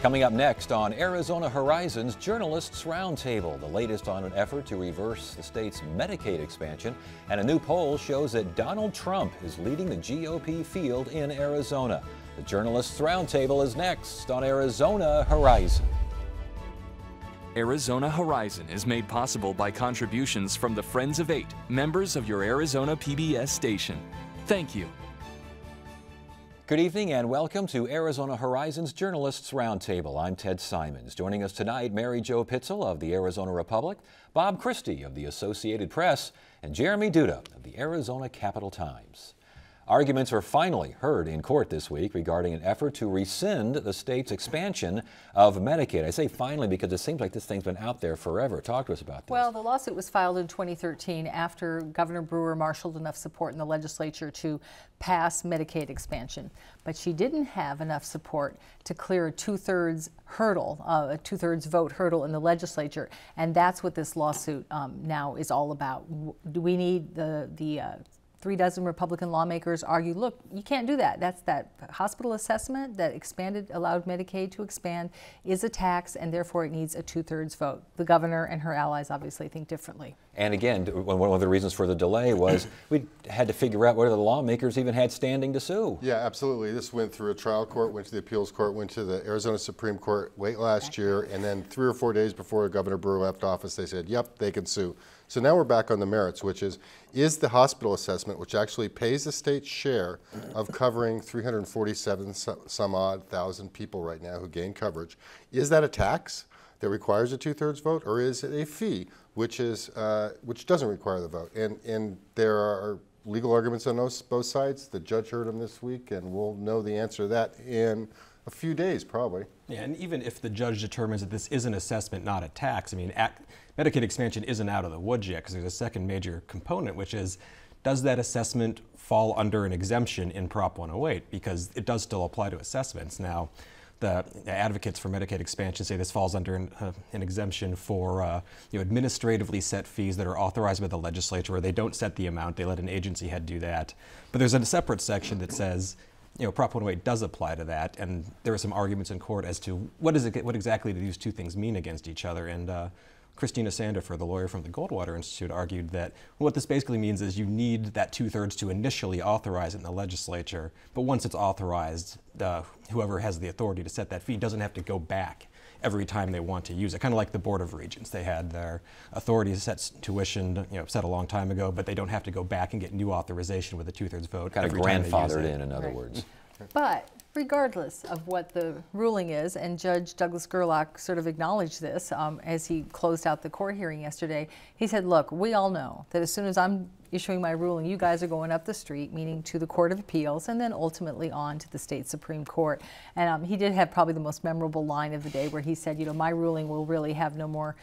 Coming up next on Arizona Horizons Journalists Roundtable, the latest on an effort to reverse the state's Medicaid expansion, and a new poll shows that Donald Trump is leading the GOP field in Arizona. The Journalists Roundtable is next on Arizona Horizon. Arizona Horizon is made possible by contributions from the Friends of Eight, members of your Arizona PBS station. Thank you. Good evening and welcome to Arizona Horizons Journalists Roundtable. I'm Ted Simons. Joining us tonight, Mary Jo Pitzel of the Arizona Republic, Bob Christie of the Associated Press, and Jeremy Duda of the Arizona Capital Times. Arguments were finally heard in court this week regarding an effort to rescind the state's expansion of Medicaid. I say finally because it seems like this thing's been out there forever. Talk to us about this. Well, the lawsuit was filed in 2013 after Governor Brewer marshaled enough support in the legislature to pass Medicaid expansion. But she didn't have enough support to clear a two-thirds hurdle, a two-thirds vote hurdle in the legislature. And that's what this lawsuit now is all about. Do we need the 3 dozen Republican lawmakers argue, look, you can't do that. That's that hospital assessment that allowed Medicaid to expand is a tax, and therefore it needs a two-thirds vote. The governor and her allies obviously think differently. And again, one of the reasons for the delay was we had to figure out whether the lawmakers even had standing to sue. Yeah, absolutely. This went through a trial court, went to the appeals court, went to the Arizona Supreme Court late last year, and then 3 or 4 days before Governor Brewer left office, they said, yep, they can sue. So now we're back on the merits, which is the hospital assessment, which actually pays the state's share of covering 347 some odd thousand people right now who gain coverage, is that a tax that requires a two-thirds vote, or is it a fee which doesn't require the vote? And there are legal arguments on both sides. The judge heard them this week, and we'll know the answer to that in a few days, probably. Yeah, and even if the judge determines that this is an assessment, not a tax, I mean, Medicaid expansion isn't out of the woods yet, because there's a second major component, which is, does that assessment fall under an exemption in Prop 108? Because it does still apply to assessments. Now, the advocates for Medicaid expansion say this falls under an exemption for administratively set fees that are authorized by the legislature, where they don't set the amount, they let an agency head do that. But there's a separate section that says, Prop 108 does apply to that, and there are some arguments in court as to what exactly do these two things mean against each other. And Christina Sandifer, the lawyer from the Goldwater Institute, argued that what this basically means is you need that two-thirds to initially authorize it in the legislature, but once it's authorized, whoever has the authority to set that fee doesn't have to go back every time they want to use it. Kind of like the Board of Regents. They had their authority to set tuition set a long time ago, but they don't have to go back and get new authorization with a two-thirds vote. Kind of grandfathered in other words. But regardless of what the ruling is, and Judge Douglas Gerlach sort of acknowledged this as he closed out the court hearing yesterday, he said, look, we all know that as soon as I'm issuing my ruling, you guys are going up the street, meaning to the Court of Appeals, and then ultimately on to the state Supreme Court. And he did have probably the most memorable line of the day, where he said, my ruling will really have no more,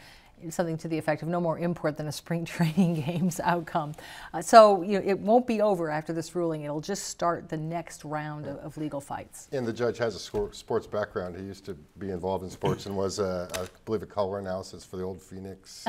something to the effect of no more import than a spring training games outcome. So it won't be over after this ruling. It'll just start the next round of legal fights. And the judge has a sports background. He used to be involved in sports and was, I believe, a color analysis for the old Phoenix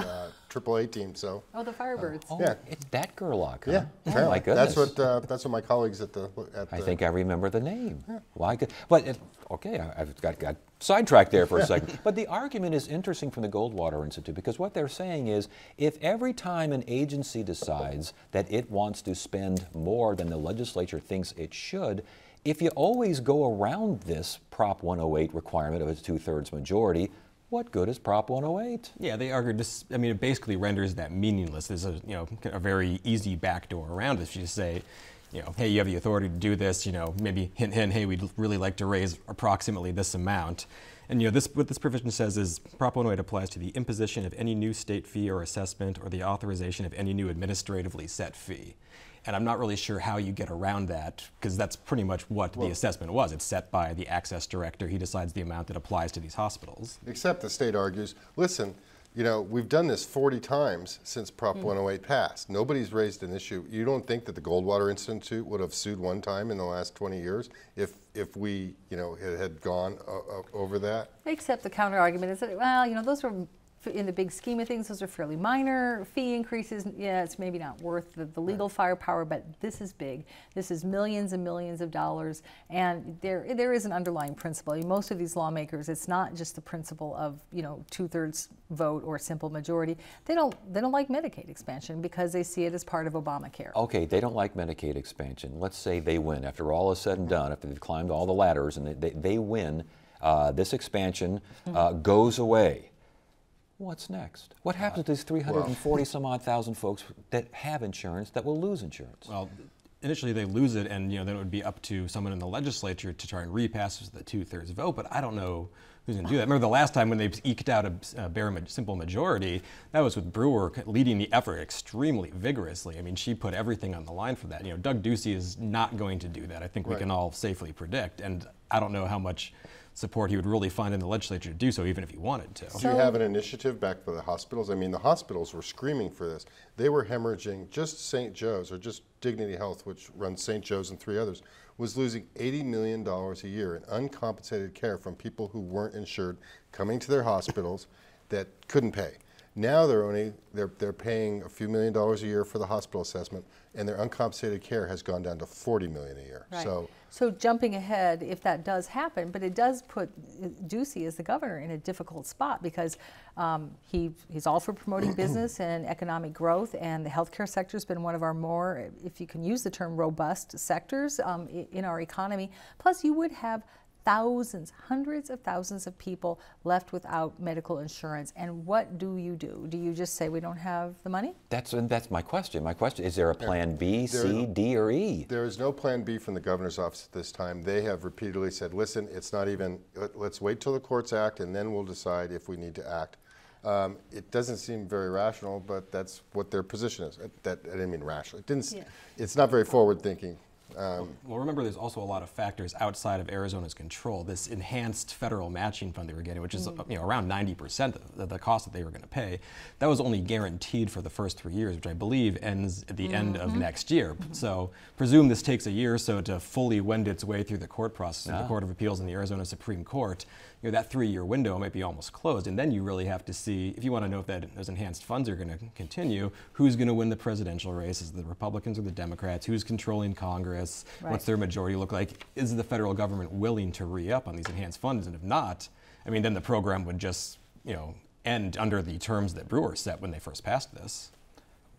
AAA team. So. Oh, the Firebirds. Yeah, it's that Gerlach. Huh? Yeah, oh, my goodness. That's what my colleagues at the. I think I remember the name. Yeah. Why? But okay, I've got sidetracked there for a second. But the argument is interesting from the Goldwater Institute, because what they're saying is, if every time an agency decides that it wants to spend more than the legislature thinks it should, if you always go around this Prop 108 requirement of a two-thirds majority, what good is Prop 108? Yeah, they argued this. I mean, it basically renders that meaningless. There's a very easy backdoor around it. You just say, hey, you have the authority to do this. Maybe hint, hint. Hey, we'd really like to raise approximately this amount. And what this provision says is Prop 108 applies to the imposition of any new state fee or assessment, or the authorization of any new administratively set fee. And I'm not really sure how you get around that, because that's pretty much what the assessment was. It's set by the access director. He decides the amount that applies to these hospitals. Except the state argues, listen, we've done this 40 times since Prop 108 passed. Nobody's raised an issue. You don't think that the Goldwater Institute would have sued one time in the last 20 years if we, had gone over that? Except the counter argument is that, well, those were in the big scheme of things, those are fairly minor fee increases. Yeah, it's maybe not worth the legal firepower, but this is big. This is millions and millions of dollars, and there is an underlying principle. Most of these lawmakers, it's not just the principle of 2/3 vote or simple majority. They don't like Medicaid expansion because they see it as part of Obamacare. Okay, they don't like Medicaid expansion. Let's say they win. After all is said and done, after they've climbed all the ladders and they win, this expansion goes away. What's next? What happens to these 340 some odd thousand folks that have insurance that will lose insurance? Well, initially they lose it, and then it would be up to someone in the legislature to try and repass the 2/3 vote. But I don't know who's going to do that. Remember the last time when they eked out a bare simple majority, that was with Brewer leading the effort extremely vigorously. I mean, she put everything on the line for that. Doug Ducey is not going to do that. I think we can all safely predict, and I don't know how much support he would really find in the legislature to do so, even if he wanted to. Do you have an initiative backed by the hospitals? I mean, the hospitals were screaming for this. They were hemorrhaging. Just St. Joe's, or just Dignity Health, which runs St. Joe's and 3 others, was losing $80 million a year in uncompensated care from people who weren't insured coming to their hospitals that couldn't pay. Now they're paying a few $1 million a year for the hospital assessment, and their uncompensated care has gone down to $40 million a year. Right. So jumping ahead, if that does happen, but it does put Ducey as the governor in a difficult spot because he's all for promoting business and economic growth, and the healthcare sector has been one of our more, if you can use the term, robust sectors in our economy. Plus, you would have thousands, hundreds of thousands of people left without medical insurance. And what do you do? Do you just say we don't have the money? That's my question. My question, is there a plan B, C, D, or E? There is no plan B from the governor's office at this time. They have repeatedly said, listen, it's not even, let's wait till the courts act and then we'll decide if we need to act. It doesn't seem very rational, but that's what their position is. I didn't mean rational. It's not very forward thinking. Well, remember, there's also a lot of factors outside of Arizona's control. This enhanced federal matching fund they were getting, which is around 90% of the cost that they were going to pay, that was only guaranteed for the first 3 years, which I believe ends at the end of next year. So presume this takes a year or so to fully wend its way through the court process in the Court of Appeals and the Arizona Supreme Court. That 3-year window might be almost closed, and then you really have to see, if you want to know if those enhanced funds are going to continue, who's going to win the presidential race? Is it the Republicans or the Democrats? Who's controlling Congress? Right. What's their majority look like? Is the federal government willing to re-up on these enhanced funds? And if not, I mean, then the program would just, end under the terms that Brewer set when they first passed this.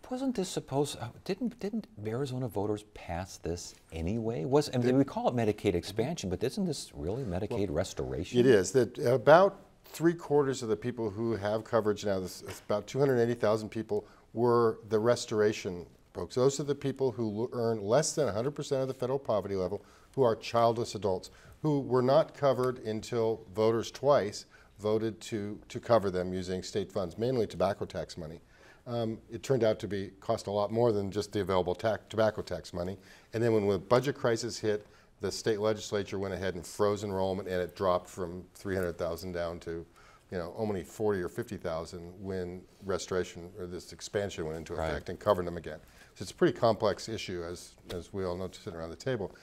Wasn't this supposed? Didn't Arizona voters pass this anyway? We call it Medicaid expansion, but isn't this really Medicaid restoration? It is. That about 3/4 of the people who have coverage now, about 280,000 people, were the restoration folks. Those are the people who earn less than 100% of the federal poverty level, who are childless adults, who were not covered until voters twice voted to cover them using state funds, mainly tobacco tax money. It turned out to cost a lot more than just the available tobacco tax money. And then when the budget crisis hit, the state legislature went ahead and froze enrollment, and it dropped from 300,000 down to, only 40 or 50,000 when restoration or this expansion went into effect and covered them again. So it's a pretty complex issue, as we all know, sitting around the table.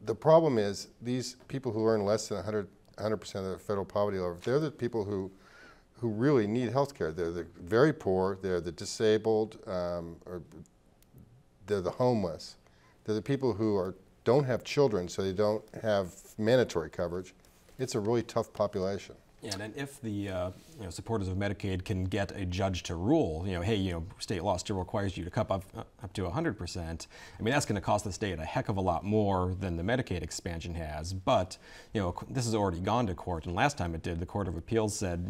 The problem is these people who earn less than 100% of the federal poverty level, they're the people who really need health care. They're the very poor, they're the disabled, or they're the homeless. They're the people who don't have children, so they don't have mandatory coverage. It's a really tough population. Yeah, and if the supporters of Medicaid can get a judge to rule, hey, state law still requires you to cut up to 100%. I mean, that's going to cost the state a heck of a lot more than the Medicaid expansion has. But this has already gone to court, and last time it did, the Court of Appeals said,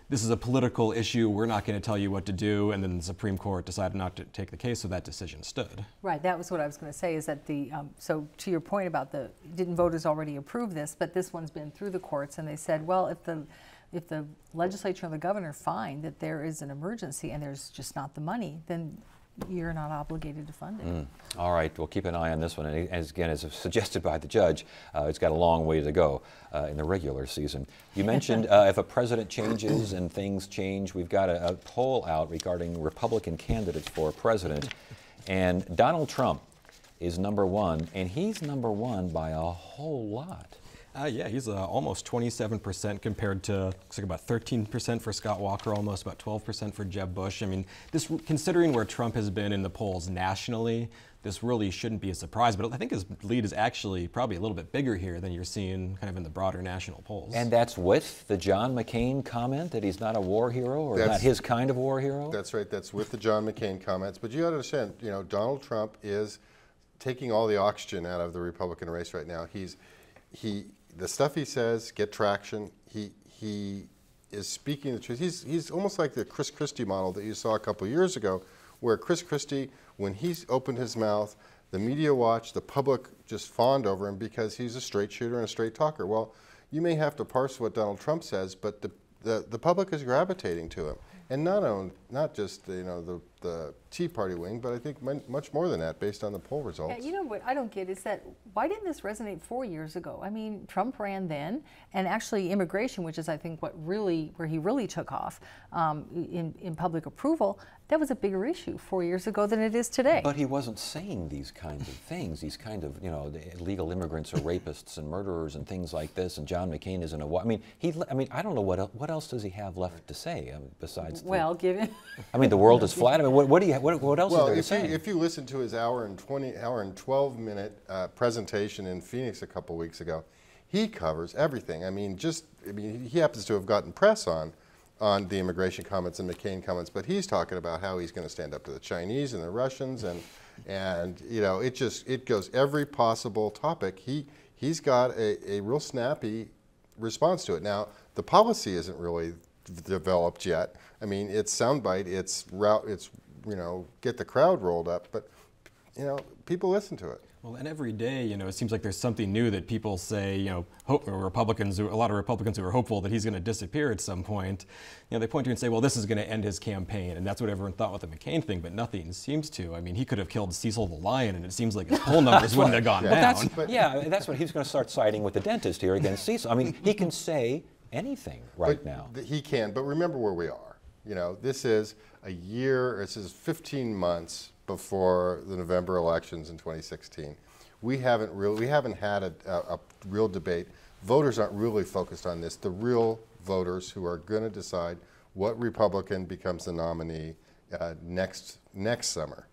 this is a political issue. We're not going to tell you what to do. And then the Supreme Court decided not to take the case, so that decision stood. Right. That was what I was going to say. Is that so to your point about didn't voters already approve this? But this one's been through the courts, and they said, well, if the legislature and the governor find that there is an emergency and there's just not the money, then you're not obligated to fund it. All right, we'll keep an eye on this one. And as suggested by the judge, it's got a long way to go in the regular season. You mentioned if a president changes and things change, we've got a poll out regarding Republican candidates for president. And Donald Trump is #1, and he's #1 by a whole lot. Yeah, he's almost 27% compared to, looks like about 13% for Scott Walker, almost about 12% for Jeb Bush. I mean, this, considering where Trump has been in the polls nationally, this really shouldn't be a surprise, but I think his lead is actually probably a little bit bigger here than you're seeing kind of in the broader national polls. And that's with the John McCain comment that he's not a war hero or not his kind of war hero? That's right. That's with the John McCain comments. But you got to understand, you know, Donald Trump is taking all the oxygen out of the Republican race right now. The stuff he says get traction. He is speaking the truth. He's almost like the Chris Christie model that you saw a couple years ago, where Chris Christie, when he opened his mouth, the media watched, the public just fawned over him because he's a straight shooter and a straight talker. Well, you may have to parse what Donald Trump says, but the public is gravitating to him, and not just the Tea Party wing, but I think much more than that, based on the poll results. Yeah, you know what I don't get is that why didn't this resonate 4 years ago? I mean, Trump ran then, and actually immigration, which is I think where he really took off in public approval, that was a bigger issue 4 years ago than it is today. But he wasn't saying these kinds of things. These kind of, you know, the illegal immigrants are rapists and murderers and things like this. And John McCain isn't a. I mean, I don't know what else does he have left to say besides. Well, given. I mean, the world is flat. I mean, what else is there to say? If you listen to his hour and 12-minute presentation in Phoenix a couple weeks ago, he covers everything. I mean, he happens to have gotten press on the immigration comments and McCain comments, but he's talking about how he's going to stand up to the Chinese and the Russians, and you know, it goes every possible topic. He's got a real snappy response to it. Now, the policy isn't really developed yet. I mean, it's soundbite, it's you know, get the crowd rolled up, but you know, people listen to it. Well, and every day, you know, it seems like there's something new that people say, you know, a lot of Republicans who are hopeful that he's going to disappear at some point, you know, they point to and say, well, this is going to end his campaign, and that's what everyone thought with the McCain thing, but nothing seems to. I mean, he could have killed Cecil the Lion, and it seems like his poll numbers wouldn't have gone down. That's what he's going to start siding with the dentist here against Cecil. I mean, he can say anything now. He can, but remember where we are. You know, this is 15 months before the November elections in 2016. We haven't had a real debate. Voters aren't really focused on this. The real voters who are going to decide what Republican becomes the nominee next summer.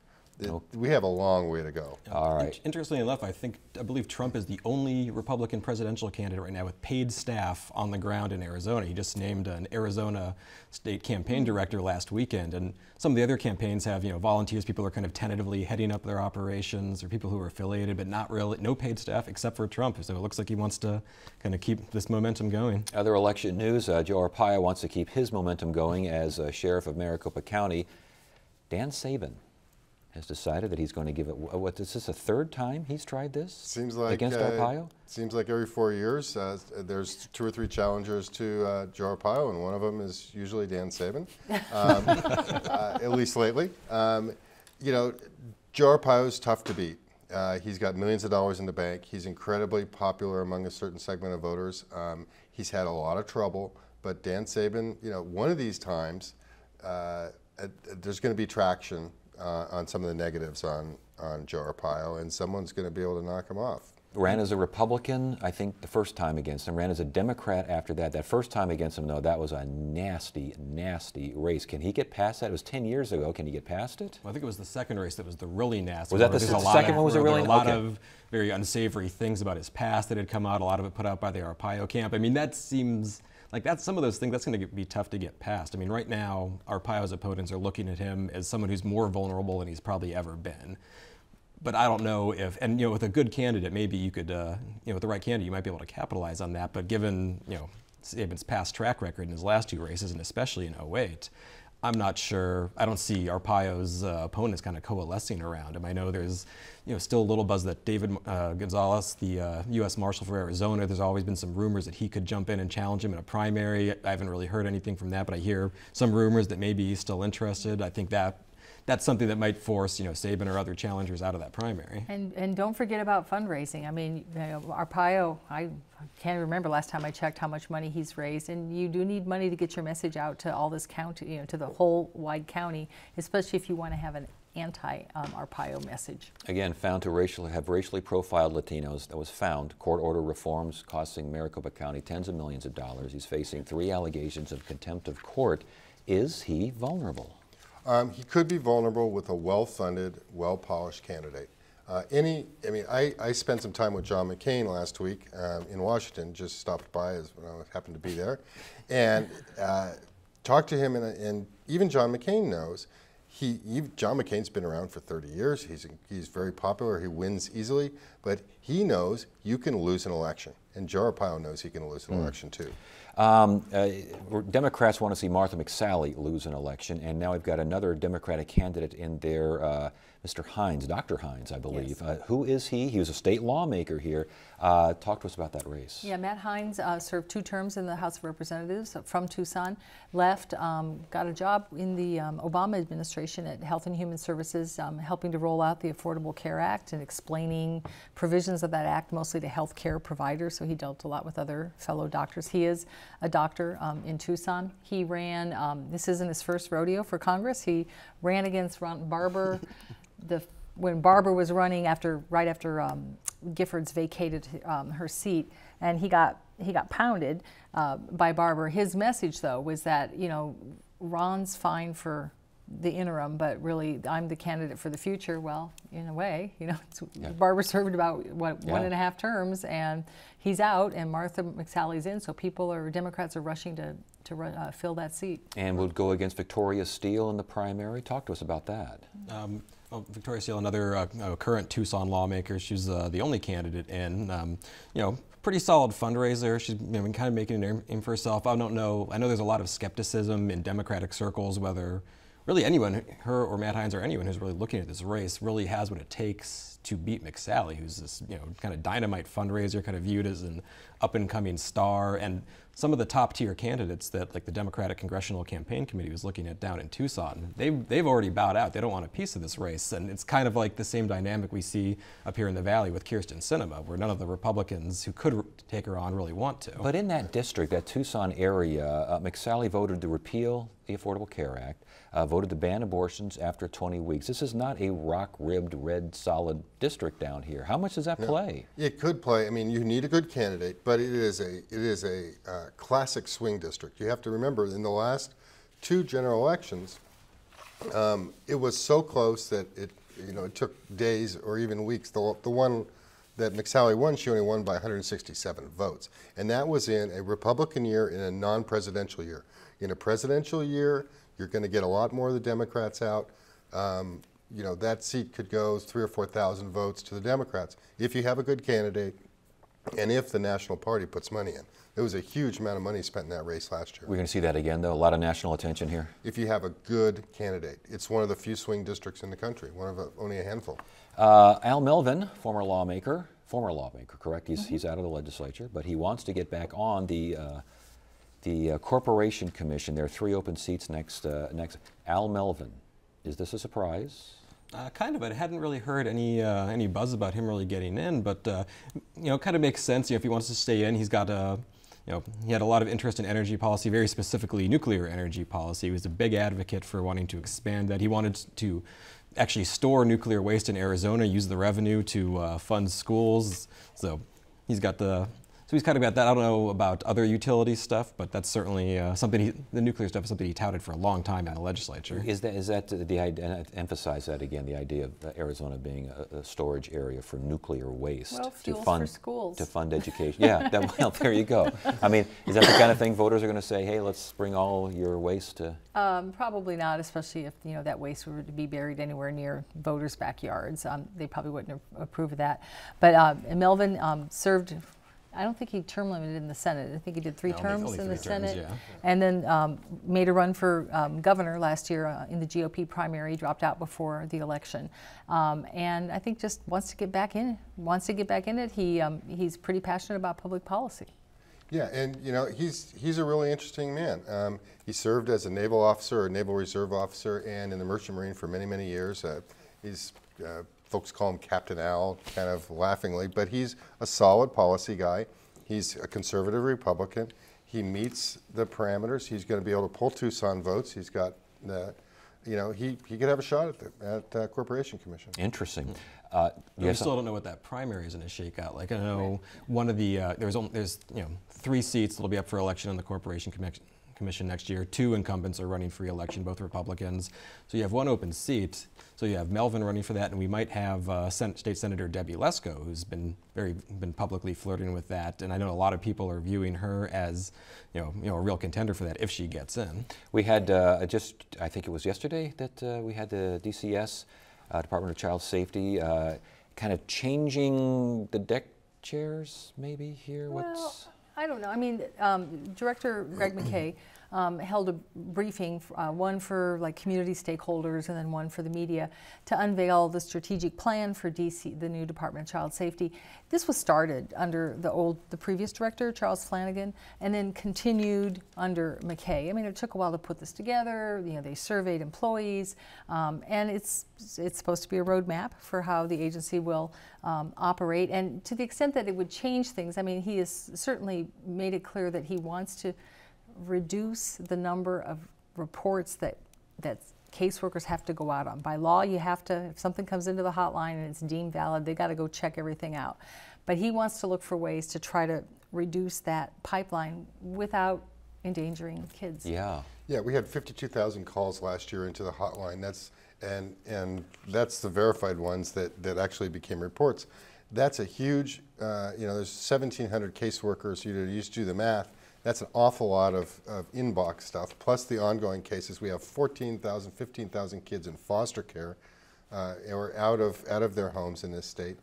We have a long way to go. All right. Interestingly enough, I believe Trump is the only Republican presidential candidate right now with paid staff on the ground in Arizona. He just named an Arizona state campaign director last weekend, and some of the other campaigns have, you know, volunteers, people who are kind of tentatively heading up their operations, or people who are affiliated, but not really, no paid staff except for Trump. So it looks like he wants to kind of keep this momentum going. Other election news: Joe Arpaio wants to keep his momentum going as sheriff of Maricopa County. Dan Sabin has decided that he's going to give it, what is this, a third time he's tried this? Seems like against Arpaio? Seems like every 4 years there's 2 or 3 challengers to Joe Arpaio, and one of them is usually Dan Sabin, at least lately. You know, Joe Arpaio is tough to beat. He's got millions of dollars in the bank. He's incredibly popular among a certain segment of voters. He's had a lot of trouble, but Dan Sabin, you know, one of these times there's going to be traction on some of the negatives on Joe Arpaio, and someone's going to be able to knock him off. Ran as a Republican, I think, the first time against him. Ran as a Democrat after that. That first time against him, though, that was a nasty, nasty race. Can he get past that? It was 10 years ago. Can he get past it? Well, I think it was the second race that was the really nasty. Was that the second one? Was it really? There were a lot of very unsavory things about his past that had come out. A lot of it put out by the Arpaio camp. I mean, that seems like that's some of those things that's going to be tough to get past. I mean, right now, Arpaio's opponents are looking at him as someone who's more vulnerable than he's probably ever been. But I don't know if, and you know, with a good candidate, maybe you could, you know, with the right candidate, you might be able to capitalize on that. But given, you know, Sabin's past track record in his last 2 races, and especially in 2008, I'm not sure. I don't see Arpaio's opponents kind of coalescing around him. I know there's, you know, still a little buzz that David Gonzalez, the U.S. Marshal for Arizona, there's always been some rumors that he could jump in and challenge him in a primary. I haven't really heard anything from that, but I hear some rumors that maybe he's still interested. I think that that's something that might force, Sabin or other challengers out of that primary. And don't forget about fundraising. I mean, Arpaio, I can't remember last time I checked how much money he's raised, and you do need money to get your message out to all this county, to the whole wide county, especially if you want to have an anti-Arpaio message. Again, found to have racially profiled Latinos. That was found. Court order reforms costing Maricopa County tens of millions of dollars. He's facing 3 allegations of contempt of court. Is he vulnerable? He could be vulnerable with a well-funded, well-polished candidate. I spent some time with John McCain last week in Washington, just stopped by as when I happened to be there, and talked to him, and even John McCain knows, John McCain's been around for 30 years, he's very popular, he wins easily, but he knows you can lose an election, and Joe Arpaio knows he can lose an election too. Democrats want to see Martha McSally lose an election, and now we've got another Democratic candidate in there, Mr. Hines, Dr. Hines, I believe. Yes. Who is he? He was a state lawmaker here. Talk to us about that race. Yeah, Matt Hines served 2 terms in the House of Representatives from Tucson, left, got a job in the Obama administration at Health and Human Services, helping to roll out the Affordable Care Act and explaining provisions of that act mostly to health care providers, so he dealt a lot with other fellow doctors. He is a doctor in Tucson. He ran, this isn't his first rodeo for Congress, he ran against Ron Barber when Barber was running right after Giffords vacated her seat, and he got pounded by Barber. His message, though, was that Ron's fine for the interim, but really I'm the candidate for the future. Well, in a way, Barber served about 1.5 terms, and he's out, and Martha McSally's in. So Democrats are rushing to fill that seat. And would go against Victoria Steele in the primary. Talk to us about that. Victoria Steele, another current Tucson lawmaker. She's the only candidate in, pretty solid fundraiser. She's been kind of making a name for herself. I don't know. I know there's a lot of skepticism in Democratic circles whether really anyone, her or Matt Hines or anyone who's really looking at this race, really has what it takes to beat McSally, who's this kind of dynamite fundraiser, kind of viewed as an up-and-coming star. And some of the top-tier candidates that like the Democratic Congressional Campaign Committee was looking at down in Tucson, they've already bowed out. They don't want a piece of this race. And it's kind of like the same dynamic we see up here in the Valley with Kyrsten Sinema, where none of the Republicans who could take her on really want to. But in that district, that Tucson area, McSally voted to repeal the Affordable Care Act, voted to ban abortions after 20 weeks. This is not a rock-ribbed, red, solid district down here. How much does that play? It could play. I mean, you need a good candidate, but it is a classic swing district. You have to remember, in the last 2 general elections, it was so close that it took days or even weeks. The one that McSally won, she only won by 167 votes, and that was in a Republican year, in a non-presidential year. In a presidential year, you're going to get a lot more of the Democrats out. That seat could go 3,000 or 4,000 votes to the Democrats if you have a good candidate and if the National Party puts money in. There was a huge amount of money spent in that race last year. We're going to see that again, though, a lot of national attention here. If you have a good candidate. It's one of the few swing districts in the country, only a handful. Al Melvin, former lawmaker, correct? He's out of the legislature, but he wants to get back on the Corporation Commission. There are 3 open seats next. Al Melvin, is this a surprise? Kind of. I hadn't really heard any buzz about him really getting in, but kind of makes sense. If he wants to stay in, he's got he had a lot of interest in energy policy, very specifically nuclear energy policy. He was a big advocate for wanting to expand that. He wanted to actually store nuclear waste in Arizona, use the revenue to fund schools. So he's got So he's kind of got that. I don't know about other utility stuff, but that's certainly something. The nuclear stuff is something he touted for a long time in the legislature. Is that the idea? Emphasize that again. The idea of Arizona being a storage area for nuclear waste for schools. To fund education. Yeah. Well, there you go. I mean, is that the kind of thing voters are going to say? Hey, let's bring all your waste to. Probably not, especially if that waste were to be buried anywhere near voters' backyards. They probably wouldn't approve of that. But Melvin served. I don't think he term limited in the Senate. I think he did 3 terms in the Senate, yeah. And then made a run for governor last year in the GOP primary. Dropped out before the election, and I think just wants to get back in. Wants to get back in it. He's pretty passionate about public policy. Yeah, and you know, he's a really interesting man. He served as a naval officer, a naval reserve officer, and in the Merchant Marine for many, many years. Folks call him Captain Al, kind of laughingly, but he's a solid policy guy. He's a conservative Republican. He meets the parameters. He's going to be able to pull Tucson votes. He's got the, you know, he could have a shot at the Corporation Commission. Interesting. We still don't know what that primary is going to shake out. Like I know one of the there's 3 seats that'll be up for election on the Corporation Commission next year. 2 incumbents are running for re-election, both Republicans. So you have 1 open seat. So you have Melvin running for that, and we might have State Senator Debbie Lesko, who's been publicly flirting with that. And I know a lot of people are viewing her as a real contender for that if she gets in. We had I think it was yesterday that we had the DCS, Department of Child Safety, kind of changing the deck chairs maybe here. Well, I don't know. I mean, Director Greg McKay held a briefing, one for like community stakeholders and then one for the media, to unveil the strategic plan for DC, the new Department of Child Safety. This was started under the previous director, Charles Flanagan, and then continued under McKay. I mean, it took a while to put this together. You know, they surveyed employees, and it's supposed to be a roadmap for how the agency will operate. And to the extent that it would change things, I mean, he has certainly made it clear that he wants to reduce the number of reports that caseworkers have to go out on. By law, you have to, if something comes into the hotline and it's deemed valid, they got to go check everything out. But he wants to look for ways to try to reduce that pipeline without endangering kids. Yeah. Yeah, we had 52,000 calls last year into the hotline. And that's the verified ones that actually became reports. That's a huge, there's 1,700 caseworkers. You used to do the math. That's an awful lot of inbox stuff, plus the ongoing cases. We have 14,000, 15,000 kids in foster care or out of their homes in this state.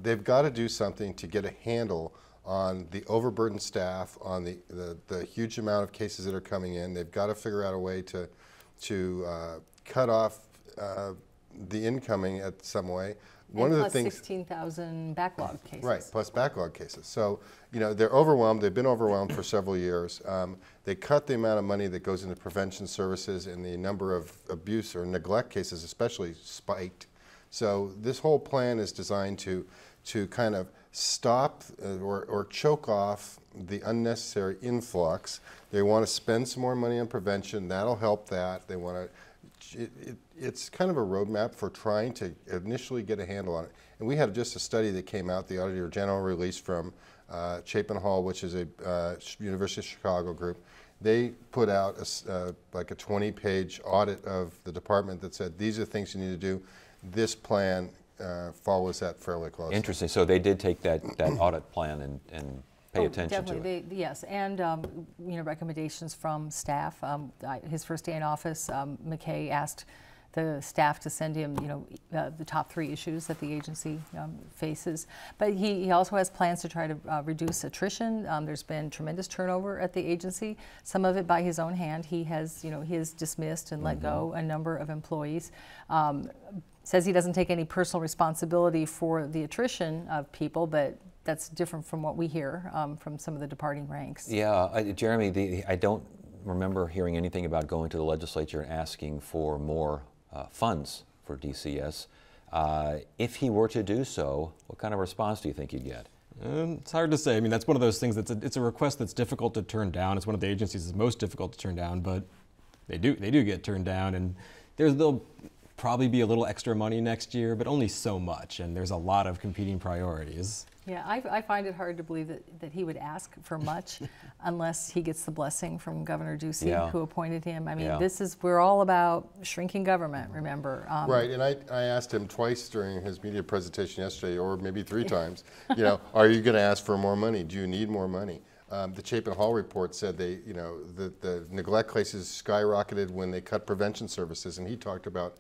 They've got to do something to get a handle on the overburdened staff, on the huge amount of cases that are coming in. They've got to figure out a way to cut off the incoming at some way. One of the things, 16,000 backlog cases. Right, plus backlog cases. So, they're overwhelmed. They've been overwhelmed for several years. They cut the amount of money that goes into prevention services, and the number of abuse or neglect cases especially spiked. So this whole plan is designed to kind of stop or choke off the unnecessary influx. They want to spend some more money on prevention. That'll help that. They want to. It's kind of a roadmap for trying to initially get a handle on it. And we had just a study that came out, the Auditor General released from Chapin Hall, which is a University of Chicago group. They put out like a 20-page audit of the department that said, these are things you need to do. This plan follows that fairly closely. Interesting. So they did take that audit plan and pay attention to it. Yes, and recommendations from staff. His first day in office, McKay asked the staff to send him, the top 3 issues that the agency faces. But he also has plans to try to reduce attrition. There's been tremendous turnover at the agency. Some of it by his own hand. He has, he has dismissed and let go a number of employees. Says he doesn't take any personal responsibility for the attrition of people, but that's different from what we hear from some of the departing ranks. Yeah, Jeremy, I don't remember hearing anything about going to the legislature and asking for more funds for DCS. If he were to do so, what kind of response do you think you'd get? It's hard to say. I mean, that's one of those things it's a request that's difficult to turn down. It's one of the agencies that's most difficult to turn down, but they do get turned down, and there'll probably be a little extra money next year, but only so much, and there's a lot of competing priorities. Yeah, I find it hard to believe that he would ask for much unless he gets the blessing from Governor Ducey, who appointed him. I mean, we're all about shrinking government, remember. Right, and I asked him twice during his media presentation yesterday, or maybe 3 times, are you going to ask for more money? Do you need more money? The Chapin Hall report said the neglect cases skyrocketed when they cut prevention services, and he talked about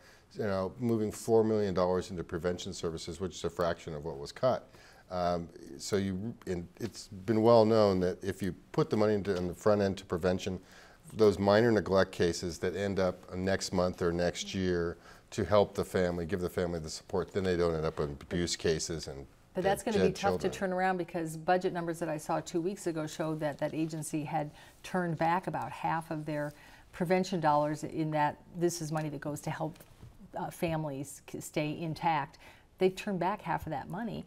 moving $4 million into prevention services, which is a fraction of what was cut. So it's been well known that if you put the money on the front end to prevention, those minor neglect cases that end up next month or next year to help the family, give the family the support, then they don't end up in abuse cases and But that's going to be dead tough children. to turn around because budget numbers that I saw 2 weeks ago showed that that agency had turned back about half of their prevention dollars, in that this is money that goes to help families stay intact. They've turned back half of that money,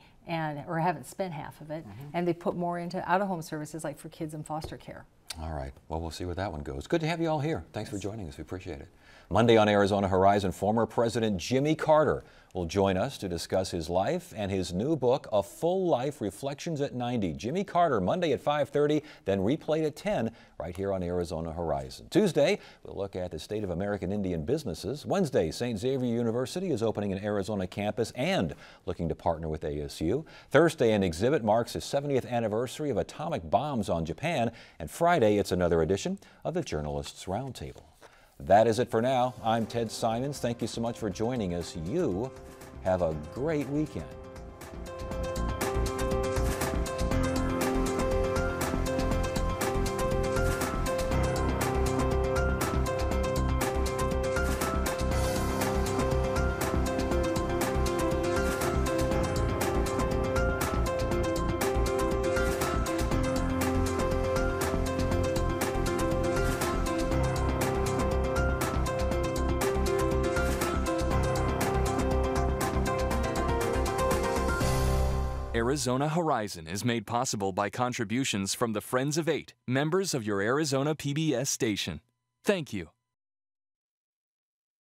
or haven't spent half of it, and they put more into out-of-home services like for kids in foster care. All right. Well, we'll see where that one goes. Good to have you all here. Thanks for joining us. We appreciate it. Monday on Arizona Horizon, former President Jimmy Carter will join us to discuss his life and his new book, A Full Life, Reflections at 90. Jimmy Carter, Monday at 5:30, then replayed at 10 right here on Arizona Horizon. Tuesday, we'll look at the state of American Indian businesses. Wednesday, St. Xavier University is opening an Arizona campus and looking to partner with ASU. Thursday, an exhibit marks the 70th anniversary of atomic bombs on Japan. And Friday, it's another edition of the Journalists Roundtable. That is it for now. I'm Ted Simons. Thank you so much for joining us. You have a great weekend. Arizona Horizon is made possible by contributions from the Friends of 8, members of your Arizona PBS station. Thank you.